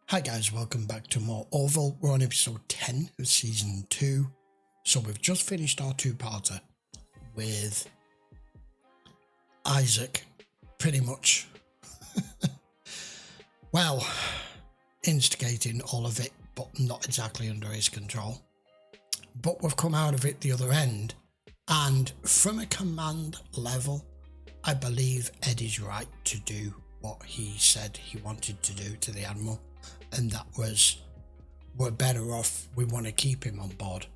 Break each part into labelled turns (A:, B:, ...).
A: Hi guys, welcome back to more Orville. We're on episode 10 of season 2. So we've just finished our two-parter with Isaac pretty much, well, instigating all of it, but not exactly under his control. But we've come out of it the other end, and from a command level, I believe Ed is right to do what he said he wanted to do to the Admiral. And that was, we're better off, we want to keep him on board.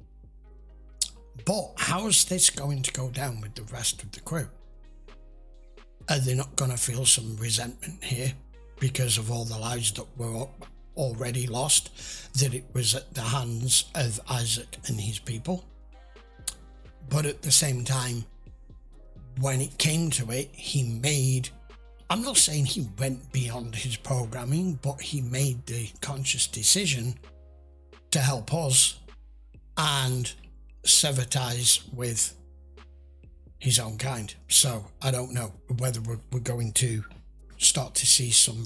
A: But how is this going to go down with the rest of the crew? Are they not going to feel some resentment here because of all the lives that were already lost, that it was at the hands of Isaac and his people? But at the same time, when it came to it, he made, I'm not saying he went beyond his programming, but he made the conscious decision to help us and sever ties with his own kind. So I don't know whether we're going to start to see some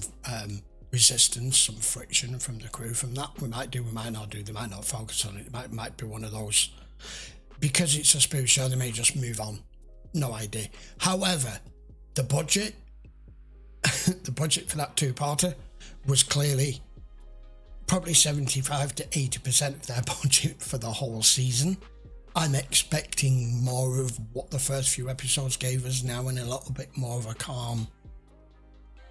A: resistance, some friction from the crew from that. We might do, we might not do, they might not focus on it. It might be one of those, because it's a spoof show, they may just move on. No idea. However, the budget for that two-parter was clearly probably 75 to 80% of their budget for the whole season. I'm expecting more of what the first few episodes gave us now, and a little bit more of a calm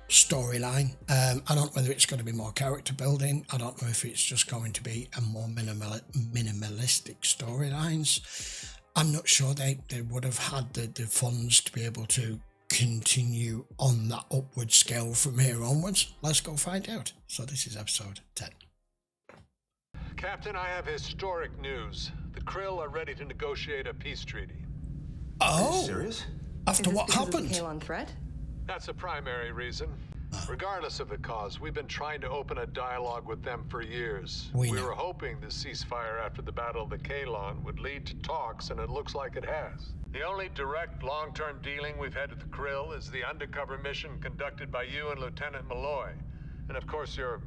A: storyline. I don't know whether it's going to be more character building. I don't know if it's just going to be a more minimalistic storylines. I'm not sure they would have had the funds to be able to continue on that upward scale from here onwards. Let's go find out. So this is episode 10.
B: Captain, I have historic news. The Krill are ready to negotiate a peace treaty.
A: Oh,
C: are you serious?
A: After what happened?
D: Is Kalon threat?
B: That's a primary reason. Regardless of the cause, we've been trying to open a dialogue with them for years. We were hoping the ceasefire after the Battle of the Kalon would lead to talks, and it looks like it has. The only direct long-term dealing we've had with the Krill is the undercover mission conducted by you and Lieutenant Malloy. And of course, your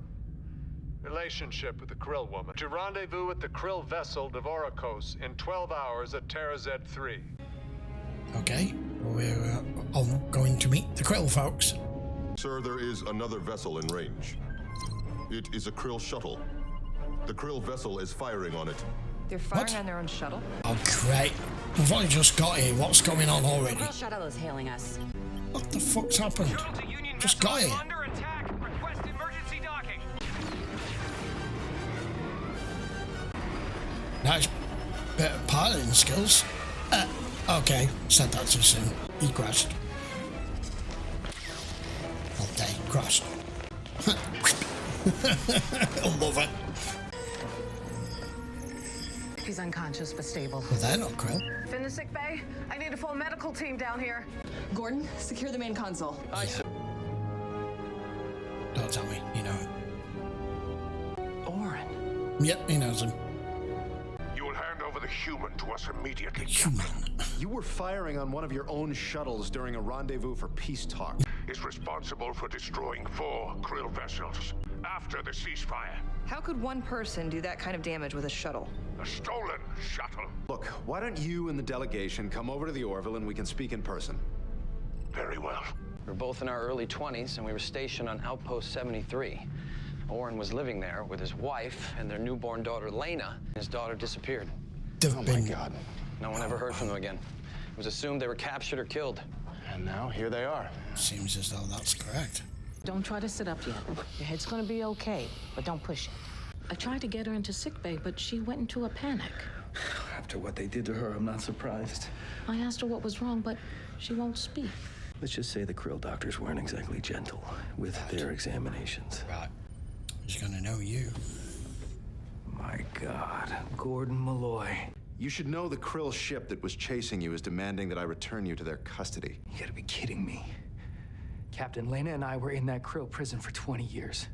B: relationship with the Krill woman. To rendezvous with the Krill vessel Devorikos in 12 hours at Terra Z3.
A: Okay, we're going to meet the Krill folks.
E: Sir, there is another vessel in range. It is a Krill shuttle. The Krill vessel is firing on it.
D: They're firing on their own shuttle?
A: Oh, great. We've only just got here. What's going on already?
F: The Krill shuttle is hailing us.
A: What the fuck's happened? Just got here.
G: Under attack. Request emergency docking.
A: Nice bit of piloting skills. Okay, said that too soon. He crashed. Well, they crashed. I love it.
F: He's unconscious but stable.
A: Well, they're not Krill.
H: In the sick bay? I need a full medical team down here.
D: Gordon, secure the main console.
A: Don't tell me, you know him.
C: Oren.
A: Yep, he knows him.
I: You will hand over the human to us immediately.
A: Human.
C: You were firing on one of your own shuttles during a rendezvous for peace talk.
I: Is responsible for destroying 4 Krill vessels after the ceasefire.
D: How could one person do that kind of damage with a shuttle?
I: A stolen shuttle.
C: Look, why don't you and the delegation come over to the Orville and we can speak in person?
I: Very well.
J: We were both in our early 20s, and we were stationed on Outpost 73. Oren was living there with his wife and their newborn daughter, Lena. His daughter disappeared.
A: Oh my
C: God.
J: No one ever heard from them again. It was assumed they were captured or killed.
C: And now here they are.
A: Seems as though that's correct.
F: Don't try to sit up yet. Your head's gonna be okay, but don't push it. I tried to get her into sickbay, but she went into a panic.
K: After what they did to her, I'm not surprised.
F: I asked her what was wrong, but she won't speak.
K: Let's just say the Krill doctors weren't exactly gentle with their examinations.
A: Right. He's gonna know you.
K: My God. Gordon Malloy.
C: You should know the Krill ship that was chasing you is demanding that I return you to their custody.
K: You gotta be kidding me. Captain Lena and I were in that Krill prison for 20 years.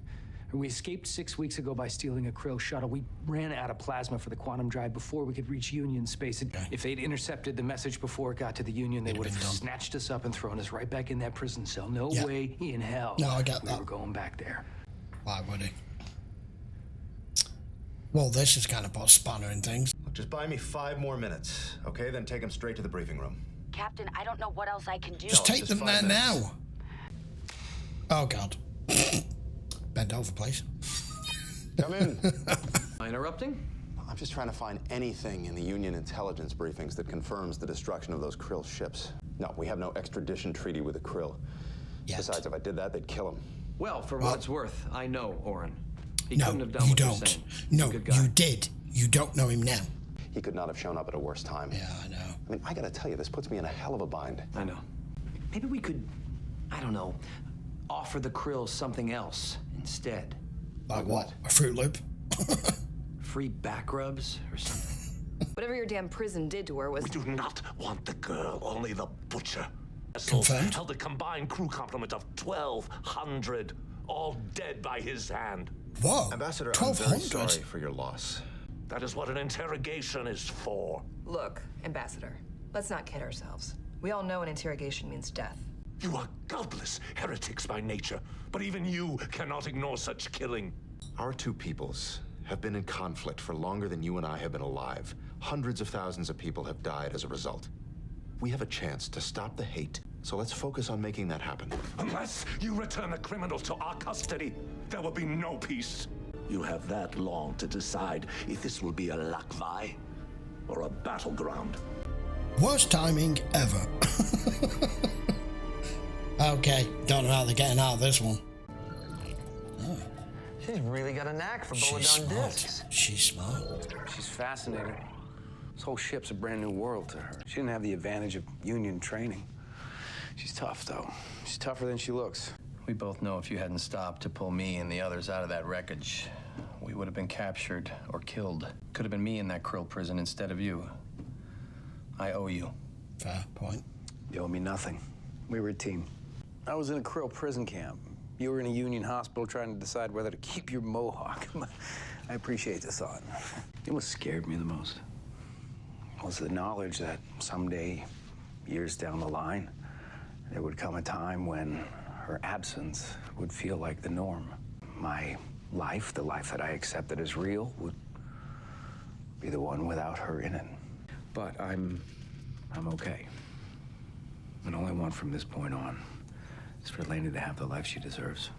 K: We escaped 6 weeks ago by stealing a Krill shuttle. We ran out of plasma for the quantum drive before we could reach Union space.
A: Okay.
K: If they'd intercepted the message before it got to the Union, they would have snatched us up and thrown us right back in that prison cell. No way in hell.
A: No, I get that.
K: We were going back there.
A: Why would he? Well, this is kind of put a spanner in things.
C: Just buy me 5 more minutes, okay? Then take him straight to the briefing room.
L: Captain, I don't know what else I can do.
A: Just take them there now. Oh, God. Bend over, please.
C: Come in.
J: Am I interrupting?
C: I'm just trying to find anything in the Union intelligence briefings that confirms the destruction of those Krill ships. No, we have no extradition treaty with the Krill.
A: Yet.
C: Besides, if I did that, they'd kill him.
J: Well, for what it's worth, I know Oren. He
A: No,
J: couldn't have done
A: you
J: what you're
A: don't.
J: saying.
A: No,
J: He's a good guy.
A: you did. You don't know him now.
C: He could not have shown up at a worse time.
A: Yeah, I know.
C: I mean, I gotta tell you, this puts me in a hell of a bind.
J: I know. Maybe we could, I don't know, offer the Krill something else instead.
A: Like what? A Fruit Loop?
J: Free back rubs or something.
D: Whatever your damn prison did to her was...
I: We do not want the girl, only the butcher.
A: Confirmed.
I: Held a combined crew complement of 1,200, all dead by his hand.
A: Whoa.
C: Ambassador, I'm very
A: 1,200?
C: sorry for your loss.
I: That is what an interrogation is for.
D: Look, Ambassador, let's not kid ourselves. We all know an interrogation means death.
I: You are godless heretics by nature, but even you cannot ignore such killing.
C: Our two peoples have been in conflict for longer than you and I have been alive. Hundreds of thousands of people have died as a result. We have a chance to stop the hate, so let's focus on making that happen.
I: Unless you return the criminal to our custody, there will be no peace. You have that long to decide if this will be a lakvai or a battleground.
A: Worst timing ever. Okay, don't know how they're getting out of this one. Oh.
J: She's really got a knack for bowling
A: She's
J: down
A: smart.
J: discs.
A: She's smart.
K: She's fascinating. This whole ship's a brand new world to her. She didn't have the advantage of Union training. She's tough, though. She's tougher than she looks.
J: We both know if you hadn't stopped to pull me and the others out of that wreckage, we would have been captured or killed. Could have been me in that Krill prison instead of you. I owe you.
A: Fair point.
K: You owe me nothing. We were a team. I was in a Krill prison camp. You were in a Union hospital trying to decide whether to keep your mohawk. I appreciate the thought. It what scared me the most was the knowledge that someday, years down the line, there would come a time when her absence would feel like the norm. My life, the life that I accepted as real, would be the one without her in it. But I'm okay. And all I want from this point on is for Lena to have the life she deserves.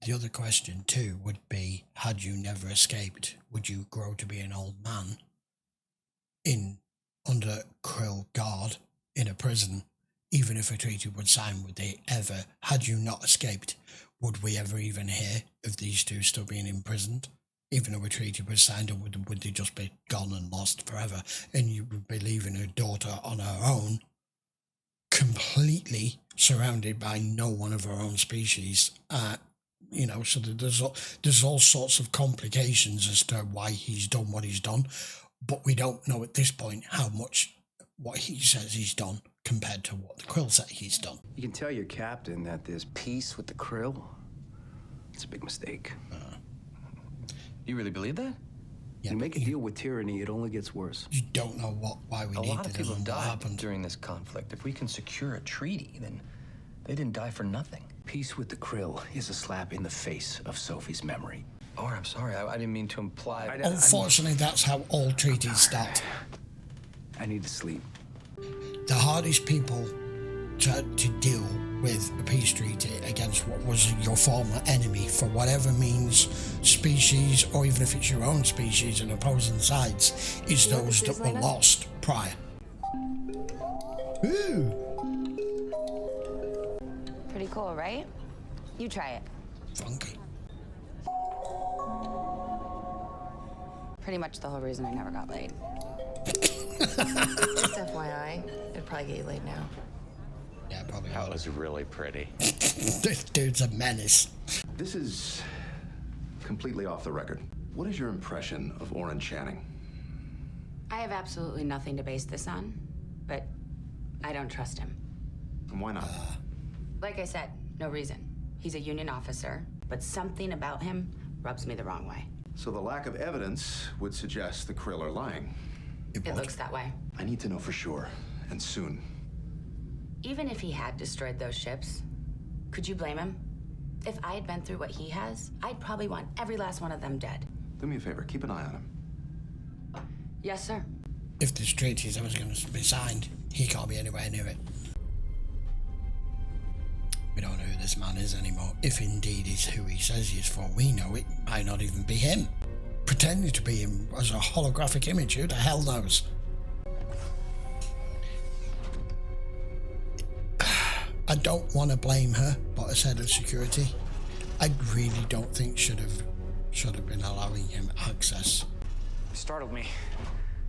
A: The other question, too, would be, had you never escaped, would you grow to be an old man under Krill guard in a prison, even if a treaty would sign? Would they ever, had you not escaped, would we ever even hear of these two still being imprisoned? Even though a treaty was signed, or would they just be gone and lost forever, and you would be leaving her daughter on her own, completely surrounded by no one of her own species? So there's all sorts of complications as to why he's done what he's done, but we don't know at this point how much what he says he's done compared to what the Krill said he's done.
K: You can tell your captain that there's peace with the Krill. It's a big mistake.
J: You really believe that?
K: Yeah, you make a deal with tyranny, it only gets worse.
A: You don't know why we
J: A
A: need
J: lot
A: to
J: of people
A: know
J: have
A: what
J: died
A: happened.
J: during this conflict. If we can secure a treaty, then they didn't die for nothing.
K: Peace with the Krill is a slap in the face of Sophie's memory.
J: Oh, I'm sorry. I didn't mean to imply.
A: Unfortunately, that's how all treaties start.
K: I need to sleep.
A: The hardest people to deal with a peace treaty against what was your former enemy, for whatever means, species, or even if it's your own species and opposing sides, is those that were lost prior. Ooh.
L: Pretty cool, right? You try it.
A: Funky.
L: Pretty much the whole reason I never got laid.
D: Just FYI, it'd probably get you laid now.
A: Yeah, probably.
M: That was really pretty.
A: This dude's a menace.
C: This is completely off the record. What is your impression of Oren Channing?
L: I have absolutely nothing to base this on, but I don't trust him.
C: And why not?
L: Like I said, no reason. He's a Union officer, but something about him rubs me the wrong way.
C: So the lack of evidence would suggest the Krill are lying.
L: It looks that way.
C: I need to know for sure, and soon.
L: Even if he had destroyed those ships, could you blame him? If I had been through what he has, I'd probably want every last one of them dead.
C: Do me a favor, keep an eye on him.
L: Yes, sir.
A: If this treaty is ever going to be signed, he can't be anywhere near it. We don't know who this man is anymore. If indeed he's who he says he is, for we know it might not even be him. Pretending to be him as a holographic image, who the hell knows? I don't want to blame her, but as head of security, I really don't think should have been allowing him access.
K: Startled me.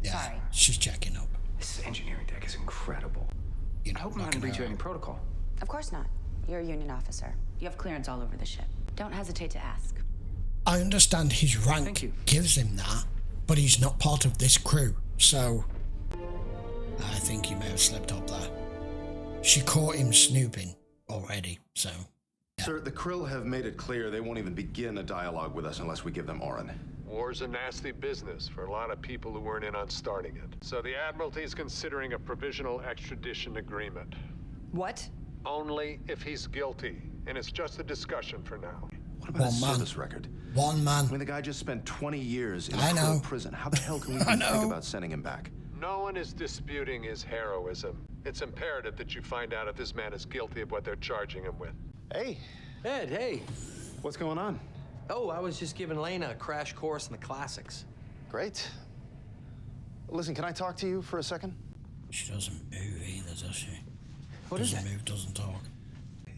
A: Yeah,
L: Sorry.
A: she's checking up.
K: This engineering deck is incredible.
A: You know,
K: I hope I'm not going to breach any protocol.
L: Of course not. You're a Union officer. You have clearance all over the ship. Don't hesitate to ask.
A: I understand his rank
K: Thank you.
A: gives him that, but he's not part of this crew, so I think he may have slipped up there. She caught him snooping already, so... Yeah.
C: Sir, the Krill have made it clear they won't even begin a dialogue with us unless we give them Orin.
B: War's a nasty business for a lot of people who weren't in on starting it. So the Admiralty is considering a provisional extradition agreement.
D: What?
B: Only if he's guilty, and it's just a discussion for now.
C: What about his service record?
A: One man.
C: I mean, the guy just spent 20 years in a
A: I know.
C: Krill prison. How the hell can we even think about sending him back?
B: No one is disputing his heroism. It's imperative that you find out if this man is guilty of what they're charging him with.
M: Hey.
C: Ed, hey. What's going on?
M: Oh, I was just giving Lena a crash course in the classics.
C: Great. Listen, can I talk to you for a second?
A: She doesn't move either, does she?
C: What is
A: doesn't
C: it?
A: move, doesn't talk.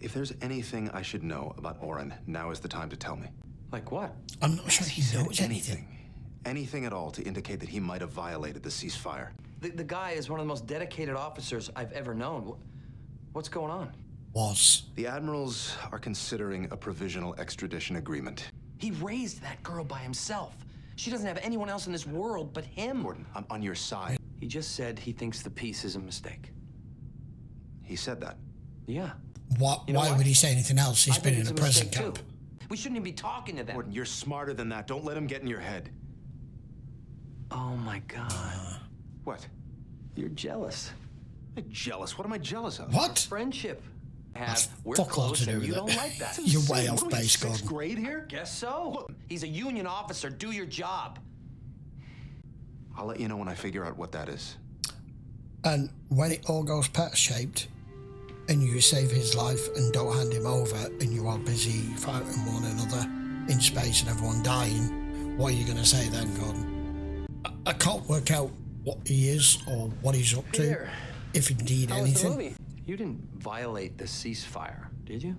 C: If there's anything I should know about Orin, now is the time to tell me.
M: Like what?
A: I'm not sure he knows anything.
C: Anything at all to indicate that he might have violated the ceasefire.
M: The guy is one of the most dedicated officers I've ever known. What's going on?
C: The Admirals are considering a provisional extradition agreement.
M: He raised that girl by himself. She doesn't have anyone else in this world but him.
C: Gordon, I'm on your side.
M: He just said he thinks the peace is a mistake.
C: He said that?
M: Yeah.
A: Why would he say anything else? He's been in a prison camp.
M: Too. We shouldn't even be talking to them.
C: Gordon, you're smarter than that. Don't let him get in your head.
M: Oh my God.
C: What?
M: You're jealous.
C: I'm jealous? What am I jealous of?
A: What?
M: Friendship. We're
A: fuck all
M: close
A: to do
M: and
A: with
M: you
A: it.
M: don't like that.
A: You're way off
C: What are we,
A: base,
C: sixth
A: Gordon.
C: grade here?
M: Guess so. Look, he's a Union officer. Do your job.
C: I'll let you know when I figure out what that is.
A: And when it all goes pear-shaped, and you save his life and don't hand him over, and you are busy fighting one another in space and everyone dying, what are you going to say then, Gordon? I can't work out what he is or what he's up to,
M: Here.
A: if indeed
M: How was the
A: anything.
M: movie? You didn't violate the ceasefire, did you?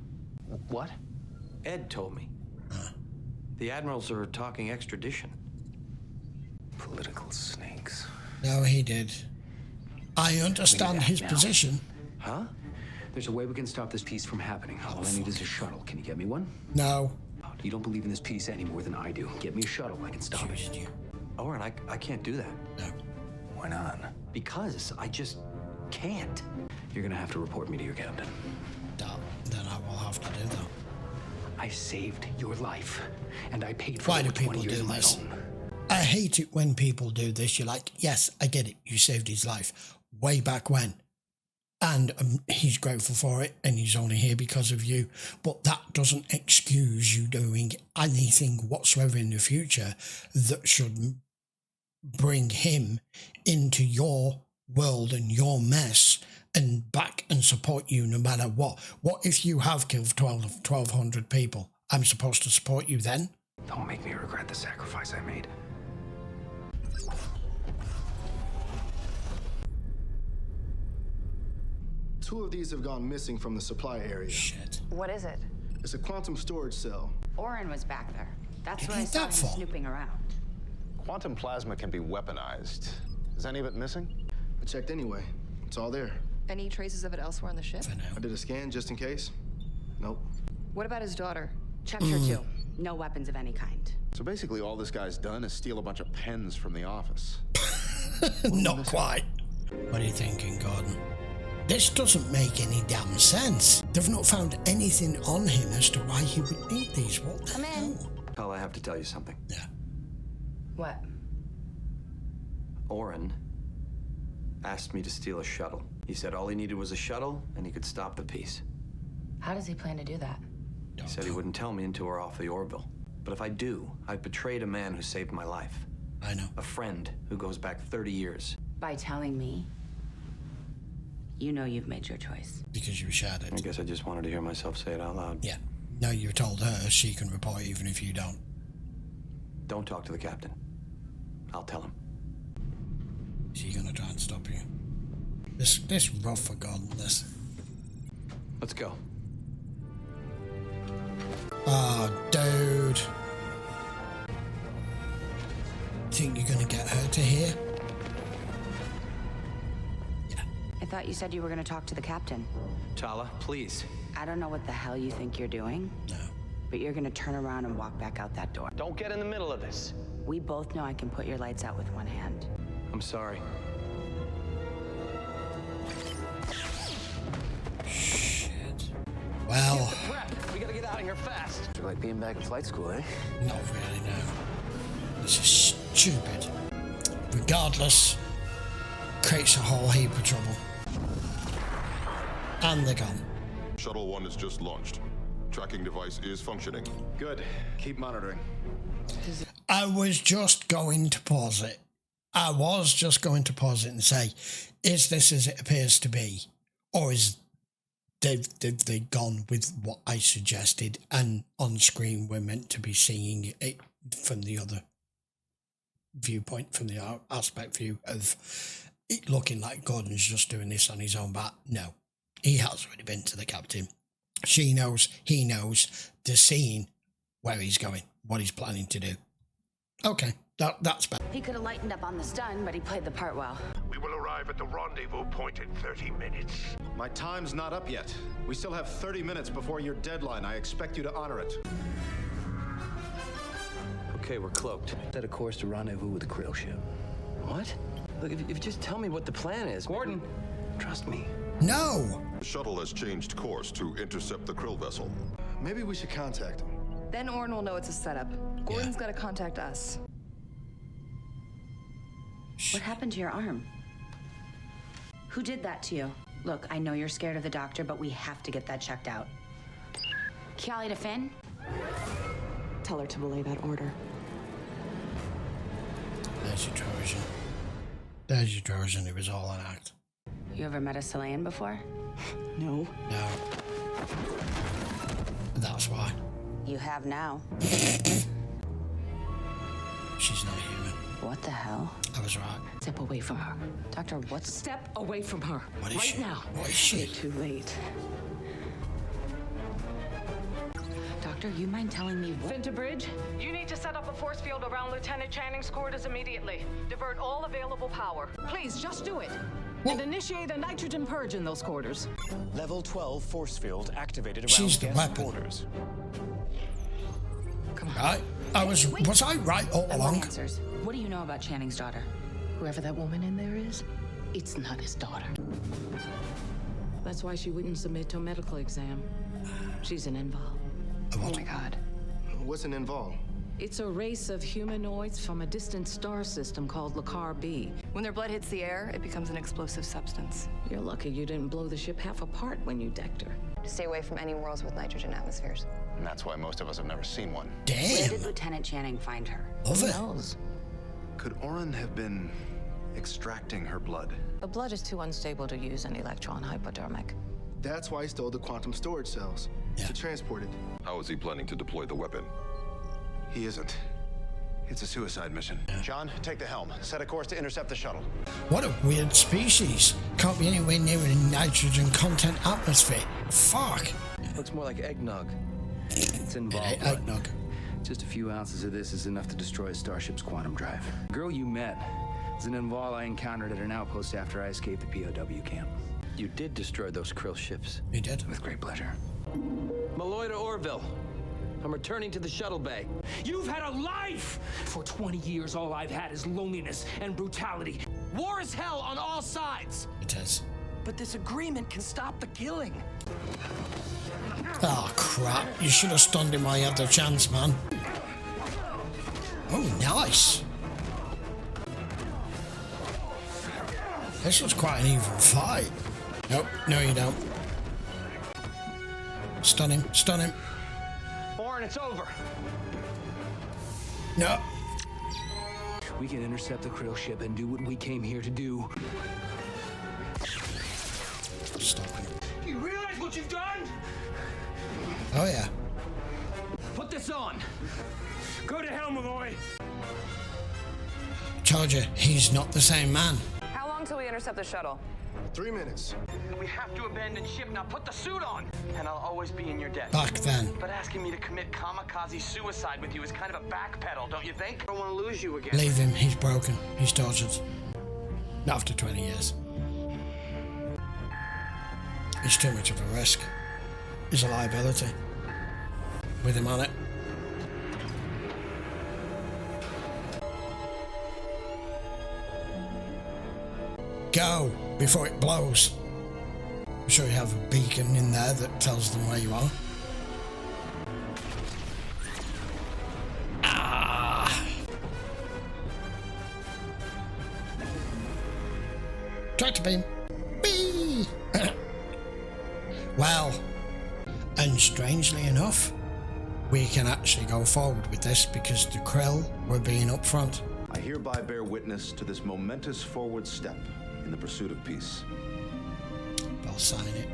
M: What? Ed told me. The Admirals are talking extradition.
C: Political snakes.
A: No, he did. I understand his position.
M: Huh?
K: There's a way we can stop this peace from happening. All I need is a shuttle. Can you get me one?
A: No.
K: You don't believe in this peace any more than I do. Get me a shuttle. I can stop it.
M: Orin, I can't do that.
A: No.
K: Why not?
M: Because I just can't.
K: You're gonna have to report me to your captain.
A: Then I will have to do that.
K: I saved your life, and I paid for
A: Why do
K: over 20
A: people
K: years
A: do
K: of my
A: this?
K: own.
A: I hate it when people do this. You're like, yes, I get it. You saved his life way back when. And he's grateful for it, and he's only here because of you. But that doesn't excuse you doing anything whatsoever in the future that should bring him into your world and your mess and back and support you no matter what. What if you have killed 1,200 people? I'm supposed to support you then?
K: Don't make me regret the sacrifice I made.
N: Two of these have gone missing from the supply area.
A: Shit.
D: What is it?
N: It's a quantum storage cell.
L: Orin was back there. That's
A: What
L: what I
A: is
L: saw
A: that
L: him
A: for?
L: snooping around.
C: Quantum plasma can be weaponized. Is any of it missing?
N: I checked anyway. It's all there.
D: Any traces of it elsewhere on the ship?
N: I did a scan just in case. Nope.
D: What about his daughter?
L: Checked her too. No weapons of any kind.
C: So basically all this guy's done is steal a bunch of pens from the office.
A: Not quite. What are you thinking, Gordon? This doesn't make any damn sense. They've not found anything on him as to why he would need these. What the hell?
M: Hell, I have to tell you something.
A: Yeah.
L: What?
M: Orin asked me to steal a shuttle. He said all he needed was a shuttle and he could stop the peace.
L: How does he plan to do that?
M: He said he wouldn't tell me until we're off the Orville. But if I do, I've betrayed a man who saved my life.
A: I know.
M: A friend who goes back 30 years.
L: By telling me, you know you've made your choice.
A: Because you shared it.
M: I guess I just wanted to hear myself say it out loud.
A: Yeah. No, you told her she can report even if you don't.
M: Don't talk to the captain. I'll tell him.
A: Is he gonna try and stop you? This rough for God, this.
M: Let's go.
A: Oh, dude. Think you're gonna get her to here?
L: I thought you said you were going to talk to the captain.
M: Tala, please.
L: I don't know what the hell you think you're doing.
A: No.
L: But you're going to turn around and walk back out that door.
M: Don't get in the middle of this.
L: We both know I can put your lights out with one hand.
M: I'm sorry.
A: Shit. Well.
M: We gotta get out of here fast.
K: It's like being back in flight school, eh?
A: Not really, no. This is stupid. Regardless, creates a whole heap of trouble. And they're gone.
E: Shuttle 1 is just launched. Tracking device is functioning.
N: Good. Keep monitoring.
A: I was just going to pause it. And say, is this as it appears to be? Or is they've gone with what I suggested, and on screen we're meant to be seeing it from the other viewpoint, from the aspect view of it looking like Gordon's just doing this on his own bat. No, he has already been to the captain. She knows, he knows, they're seeing where he's going, what he's planning to do. Okay, that's better.
L: He could have lightened up on the stun, but he played the part well.
I: We will arrive at the rendezvous point in 30 minutes.
N: My time's not up yet. We still have 30 minutes before your deadline. I expect you to honor it.
M: Okay, we're cloaked.
K: Set a course to rendezvous with the Krill ship.
M: What? Look, if you just tell me what the plan is. Gordon, trust me.
A: No!
E: The shuttle has changed course to intercept the Krill vessel.
N: Maybe we should contact him.
D: Then Orn will know it's a setup. Gordon's got to contact us.
L: What happened to your arm? Who did that to you? Look, I know you're scared of the doctor, but we have to get that checked out. Callie to Finn?
F: Tell her to relay that order.
A: There's your Trojan. There's your Trojan. It was all an act.
L: You ever met a Selayan before?
F: No.
A: No. That's why.
L: You have now.
A: She's not human.
L: What the hell?
A: I was right.
F: Step away from her.
L: Doctor, what's...
F: Step away from her.
A: What is
F: right
A: she?
F: now.
A: What is she?
F: You're too late.
L: Doctor, you mind telling me what...
H: Bridge, you need to set up a force field around Lieutenant Channing's quarters immediately. Divert all available power. Please, just do it. And initiate a nitrogen purge in those quarters.
O: Level 12 force field activated around
A: She's the
O: guest
A: weapon.
O: quarters.
L: Come on.
A: Right? Was I right all
L: I
A: along?
L: want answers. What do you know about Channing's daughter?
F: Whoever that woman in there is, it's not his daughter. That's why she wouldn't submit to a medical exam. She's an invol.
N: Oh my God. What's an invol?
F: It's a race of humanoids from a distant star system called Lakar B.
D: When their blood hits the air, it becomes an explosive substance.
F: You're lucky you didn't blow the ship half apart when you decked her.
P: Stay away from any worlds with nitrogen atmospheres.
C: And that's why most of us have never seen one.
L: Where
A: Damn.
L: did Lieutenant Channing find her?
A: Love
F: Who
A: it.
F: knows?
C: Could Oren have been extracting her blood?
F: The blood is too unstable to use an electron hypodermic.
N: That's why he stole the quantum storage cells. To transport it.
E: How is he planning to deploy the weapon?
C: He isn't. It's a suicide mission. John, take the helm. Set a course to intercept the shuttle.
A: What a weird species. Can't be anywhere near a nitrogen content atmosphere. Fuck.
J: Looks more like eggnog. It's involved.
A: Eggnog.
K: Just a few ounces of this is enough to destroy a starship's quantum drive. The girl you met is an invol I encountered at an outpost after I escaped the POW camp.
J: You did destroy those Krill ships.
A: You did?
K: With great pleasure.
M: Malloy to Orville. I'm returning to the shuttle bay.
K: You've had a life! For 20 years, all I've had is loneliness and brutality.
M: War is hell on all sides.
A: It is.
M: But this agreement can stop the killing.
A: Oh, crap. You should have stunned him while you had the chance, man. Oh, nice. This was quite an even fight. Nope, no you don't. Stun him, stun him.
M: Oren, it's over.
A: No.
K: we can intercept the Krill ship and do what we came here to do.
A: Stop it.
K: You realize what you've done?
A: Oh, yeah.
K: Put this on. Go to hell, Malloy.
A: Charger, he's not the same man.
D: How long till we intercept the shuttle?
N: 3 minutes.
G: We have to abandon ship. Now put the suit on. And I'll always be in your debt.
A: Back then.
G: But asking me to commit kamikaze suicide with you is kind of a backpedal, don't you think? I don't want to lose you again.
A: Leave him, he's broken, he's tortured. Not after 20 years. It's too much of a risk. He's a liability. With him on it. Go before it blows. I'm sure you have a beacon in there that tells them where you are. Ah! Tractor beam. Whee! Well, and strangely enough, we can actually go forward with this because the Krill were being upfront.
C: I hereby bear witness to this momentous forward step in the pursuit of peace.
A: I'll sign it.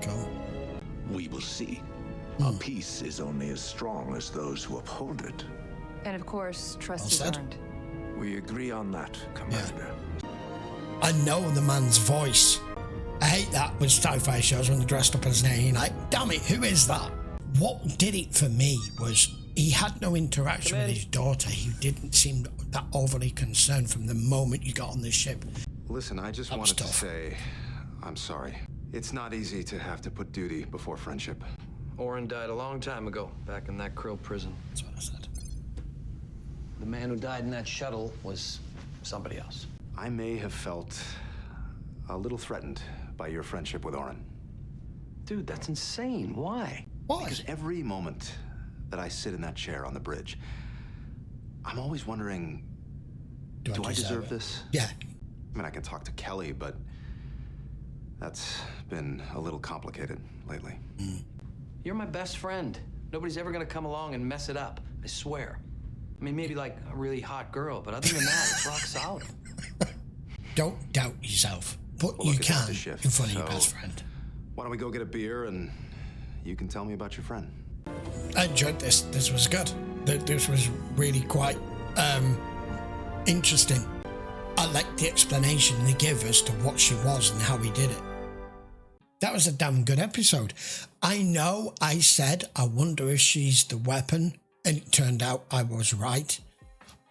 A: Go.
I: We will see. A peace is only as strong as those who uphold it.
D: And of course, trust
A: Well
D: is
A: said.
D: earned.
I: We agree on that, Commander.
A: I know the man's voice. I hate that with sci-fi shows when they're dressed up as an alien. Like, damn it, who is that? What did it for me was he had no interaction with his daughter. He didn't seem that overly concerned from the moment you got on the ship.
C: Listen, I just wanted to say, I'm sorry. It's not easy to have to put duty before friendship.
M: Oren died a long time ago, back in that Krill prison.
A: That's what I said.
M: The man who died in that shuttle was somebody else.
C: I may have felt a little threatened by your friendship with Oren.
M: Dude, that's insane. Why?
A: Why?
C: Because every moment that I sit in that chair on the bridge, I'm always wondering, do I deserve this?
A: Yeah.
C: I mean, I can talk to Kelly, but that's been a little complicated lately.
M: You're my best friend. Nobody's ever gonna come along and mess it up. I swear. I mean, maybe like a really hot girl, but other than that, it's rock solid.
A: Don't doubt yourself, but
C: Well,
A: you
C: look, it's not
A: can
C: the shift,
A: in front of your
C: so
A: best friend.
C: Why don't we go get a beer and you can tell me about your friend?
A: I enjoyed this. This was good. This was really quite interesting. I liked the explanation they give as to what she was and how he did it. That was a damn good episode. I know I said, I wonder if she's the weapon, and it turned out I was right.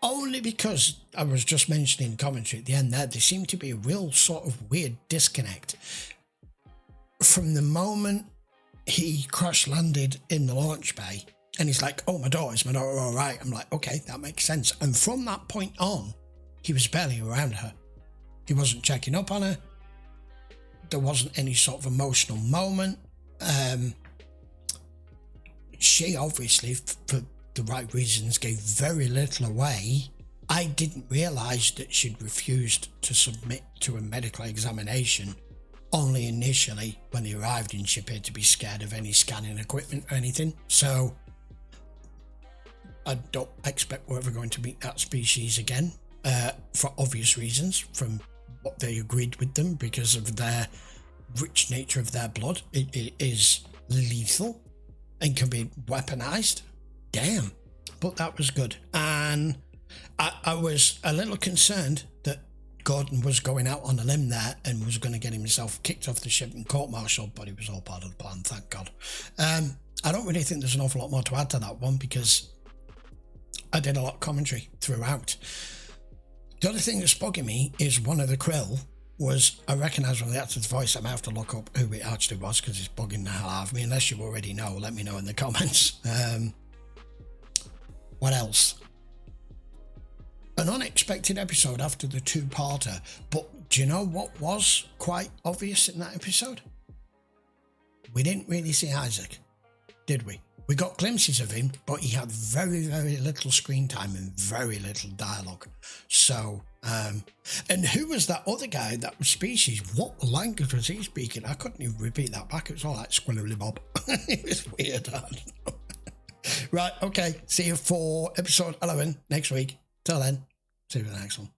A: Only because I was just mentioning in commentary at the end there seemed to be a real sort of weird disconnect. From the moment he crash landed in the launch bay, and he's like, oh, my daughter all right? I'm like, okay, that makes sense. And from that point on, he was barely around her. He wasn't checking up on her. There wasn't any sort of emotional moment. She obviously, for the right reasons, gave very little away. I didn't realise that she'd refused to submit to a medical examination. Only initially, when they arrived, and she appeared to be scared of any scanning equipment or anything. So I don't expect we're ever going to meet that species again, for obvious reasons, from what they agreed with them, because of their rich nature of their blood. It is lethal and can be weaponized. Damn. But that was good. And I was a little concerned that Gordon was going out on a limb there and was going to get himself kicked off the ship and court-martialed, but it was all part of the plan, thank God. I don't really think there's an awful lot more to add to that one, because I did a lot of commentary throughout. The other thing that's bugging me is one of the Krill was, I recognise from the actor's voice. I might have to look up who it actually was because it's bugging the hell out of me. Unless you already know, let me know in the comments. What else? An unexpected episode after the two-parter, but do you know what was quite obvious in that episode? We didn't really see Isaac, did we? We got glimpses of him, but he had very, very little screen time and very little dialogue. So And who was that other guy, that species? What language was he speaking? I couldn't even repeat that back. It was all like squilly bob. It was weird. I don't know. Right, okay. See you for episode 11 next week. Till then, see you for the next one.